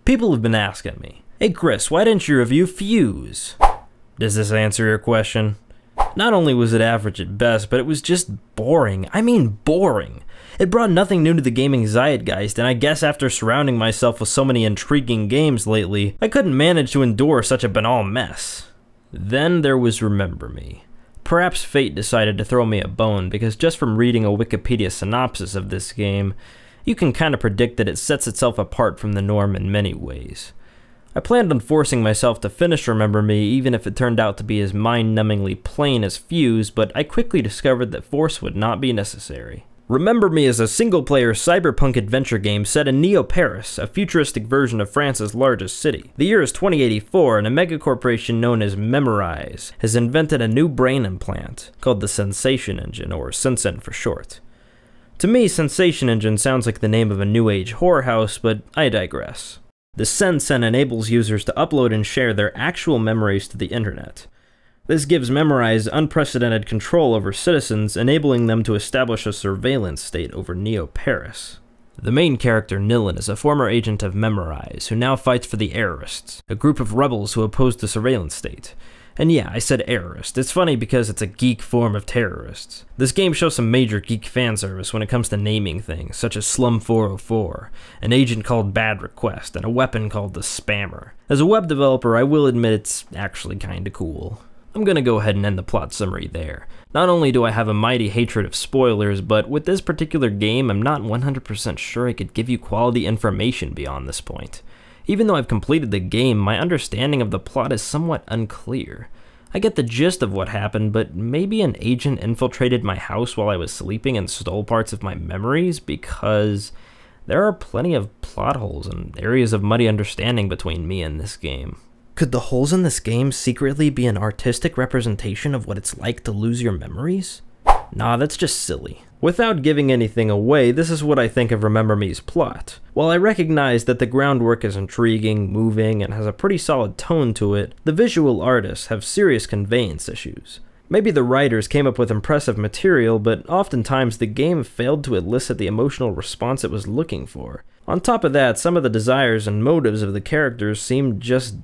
People have been asking me, "Hey Chris, why didn't you review Fuse?" Does this answer your question? Not only was it average at best, but it was just boring. I mean boring. It brought nothing new to the gaming zeitgeist, and I guess after surrounding myself with so many intriguing games lately, I couldn't manage to endure such a banal mess. Then there was Remember Me. Perhaps fate decided to throw me a bone, because just from reading a Wikipedia synopsis of this game, you can kind of predict that it sets itself apart from the norm in many ways. I planned on forcing myself to finish Remember Me even if it turned out to be as mind-numbingly plain as Fuse, but I quickly discovered that force would not be necessary. Remember Me is a single-player cyberpunk adventure game set in Neo-Paris, a futuristic version of France's largest city. The year is 2084, and a megacorporation known as Memorize has invented a new brain implant called the Sensation Engine, or Sensen for short. To me, Sensation Engine sounds like the name of a new age horror house, but I digress. The Sensen enables users to upload and share their actual memories to the internet. This gives Memorize unprecedented control over citizens, enabling them to establish a surveillance state over Neo-Paris. The main character, Nilin, is a former agent of Memorize, who now fights for the Errorists, a group of rebels who oppose the surveillance state. And yeah, I said Errorist. It's funny because it's a geek form of terrorists. This game shows some major geek fan service when it comes to naming things, such as Slum 404, an agent called Bad Request, and a weapon called the Spammer. As a web developer, I will admit it's actually kinda cool. I'm gonna go ahead and end the plot summary there. Not only do I have a mighty hatred of spoilers, but with this particular game, I'm not 100% sure I could give you quality information beyond this point. Even though I've completed the game, my understanding of the plot is somewhat unclear. I get the gist of what happened, but maybe an agent infiltrated my house while I was sleeping and stole parts of my memories, because there are plenty of plot holes and areas of muddy understanding between me and this game. Could the holes in this game secretly be an artistic representation of what it's like to lose your memories? Nah, that's just silly. Without giving anything away, this is what I think of Remember Me's plot. While I recognize that the groundwork is intriguing, moving, and has a pretty solid tone to it, the visual artists have serious conveyance issues. Maybe the writers came up with impressive material, but oftentimes the game failed to elicit the emotional response it was looking for. On top of that, some of the desires and motives of the characters seemed just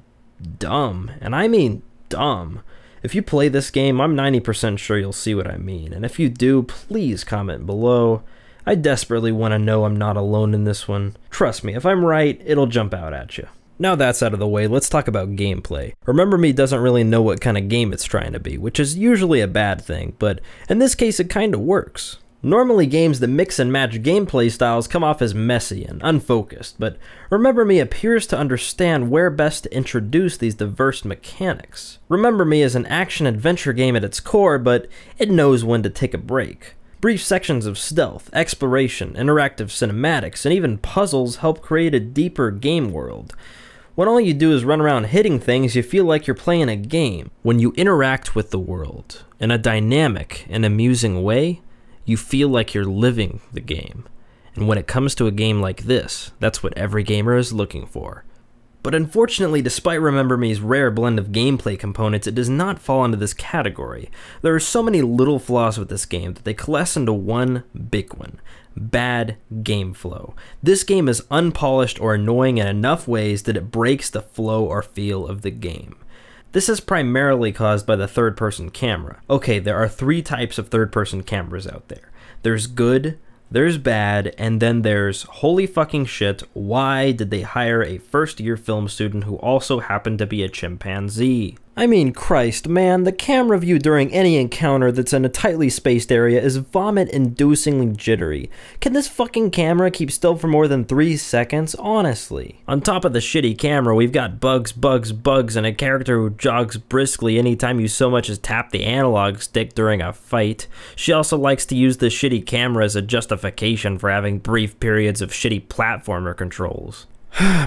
dumb, and I mean dumb. If you play this game, I'm 90% sure you'll see what I mean, and if you do, please comment below. I desperately want to know I'm not alone in this one. Trust me, if I'm right, it'll jump out at you. Now that's out of the way, let's talk about gameplay. Remember Me doesn't really know what kind of game it's trying to be, which is usually a bad thing, but in this case it kinda works. Normally games that mix and match gameplay styles come off as messy and unfocused, but Remember Me appears to understand where best to introduce these diverse mechanics. Remember Me is an action-adventure game at its core, but it knows when to take a break. Brief sections of stealth, exploration, interactive cinematics, and even puzzles help create a deeper game world. When all you do is run around hitting things, you feel like you're playing a game. When you interact with the world in a dynamic and amusing way, you feel like you're living the game. And when it comes to a game like this, that's what every gamer is looking for. But unfortunately, despite Remember Me's rare blend of gameplay components, it does not fall into this category. There are so many little flaws with this game that they coalesce into one big one: bad game flow. This game is unpolished or annoying in enough ways that it breaks the flow or feel of the game. This is primarily caused by the third-person camera. Okay, there are 3 types of third-person cameras out there. There's good, there's bad, and then there's holy fucking shit, why did they hire a first-year film student who also happened to be a chimpanzee? I mean, Christ, man, the camera view during any encounter that's in a tightly spaced area is vomit-inducingly jittery. Can this fucking camera keep still for more than 3 seconds? Honestly. On top of the shitty camera, we've got bugs, and a character who jogs briskly anytime you so much as tap the analog stick during a fight. She also likes to use the shitty camera as a justification for having brief periods of shitty platformer controls.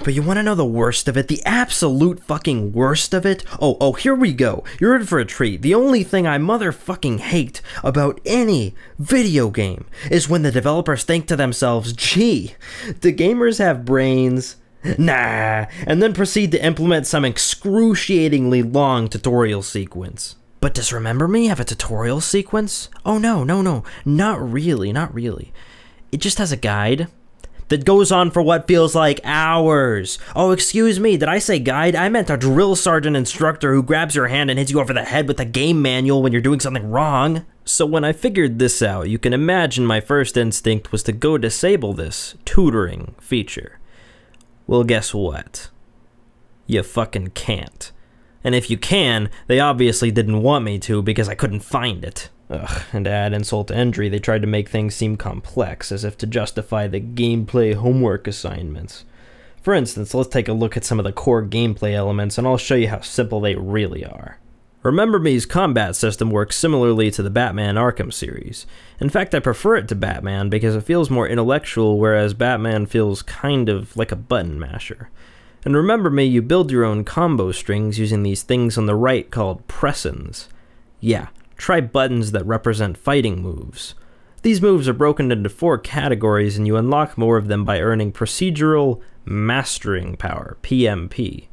But you want to know the worst of it? The absolute fucking worst of it? Oh, here we go. You're in for a treat. The only thing I motherfucking hate about any video game is when the developers think to themselves, gee, do gamers have brains? Nah, and then proceed to implement some excruciatingly long tutorial sequence. But does Remember Me have a tutorial sequence? Oh no, not really. It just has a guide that goes on for what feels like hours. Oh, excuse me, did I say guide? I meant a drill sergeant instructor who grabs your hand and hits you over the head with a game manual when you're doing something wrong. So when I figured this out, you can imagine my first instinct was to go disable this tutoring feature. Well, guess what? You fucking can't. And if you can, they obviously didn't want me to because I couldn't find it. Ugh, and to add insult to injury, they tried to make things seem complex, as if to justify the gameplay homework assignments. For instance, let's take a look at some of the core gameplay elements, and I'll show you how simple they really are. Remember Me's combat system works similarly to the Batman Arkham series. In fact, I prefer it to Batman because it feels more intellectual, whereas Batman feels kind of like a button masher. And Remember Me, you build your own combo strings using these things on the right called pressins. Yeah, try buttons that represent fighting moves. These moves are broken into 4 categories, and you unlock more of them by earning Procedural Mastering Power, PMP.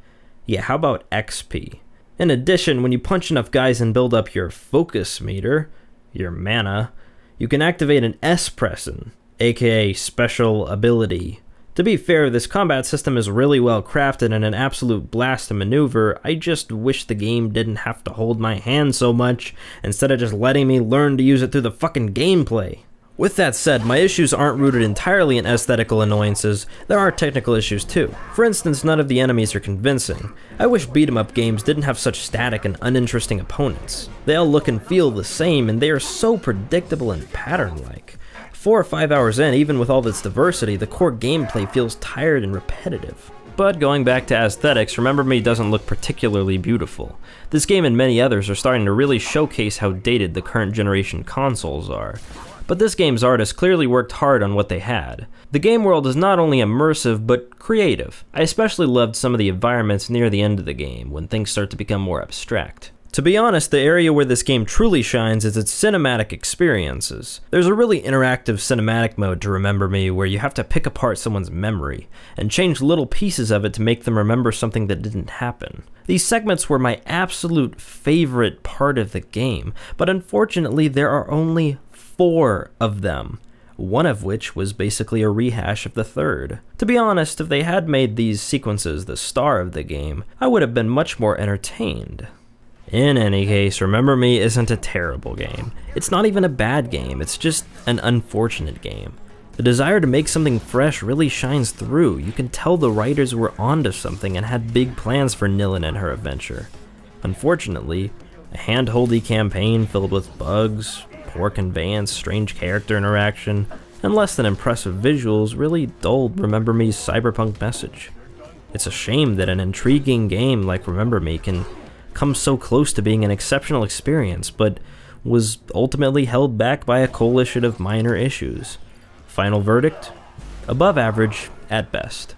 Yeah, how about XP? In addition, when you punch enough guys and build up your focus meter, your mana, you can activate an S-pressin, aka Special Ability. To be fair, this combat system is really well crafted and an absolute blast to maneuver. I just wish the game didn't have to hold my hand so much, instead of just letting me learn to use it through the fucking gameplay. With that said, my issues aren't rooted entirely in aesthetical annoyances. There are technical issues too. For instance, none of the enemies are convincing. I wish beat-em-up games didn't have such static and uninteresting opponents. They all look and feel the same, and they are so predictable and pattern-like. 4 or 5 hours in, even with all this diversity, the core gameplay feels tired and repetitive. But going back to aesthetics, Remember Me doesn't look particularly beautiful. This game and many others are starting to really showcase how dated the current generation consoles are. But this game's artists clearly worked hard on what they had. The game world is not only immersive, but creative. I especially loved some of the environments near the end of the game, when things start to become more abstract. To be honest, the area where this game truly shines is its cinematic experiences. There's a really interactive cinematic mode to Remember Me where you have to pick apart someone's memory, and change little pieces of it to make them remember something that didn't happen. These segments were my absolute favorite part of the game, but unfortunately there are only 4 of them, one of which was basically a rehash of the third. To be honest, if they had made these sequences the star of the game, I would have been much more entertained. In any case, Remember Me isn't a terrible game. It's not even a bad game, it's just an unfortunate game. The desire to make something fresh really shines through. You can tell the writers were onto something and had big plans for Nilin and her adventure. Unfortunately, a hand-holdy campaign filled with bugs, poor conveyance, strange character interaction, and less than impressive visuals really dulled Remember Me's cyberpunk message. It's a shame that an intriguing game like Remember Me can come so close to being an exceptional experience, but was ultimately held back by a coalition of minor issues. Final verdict? Above average at best.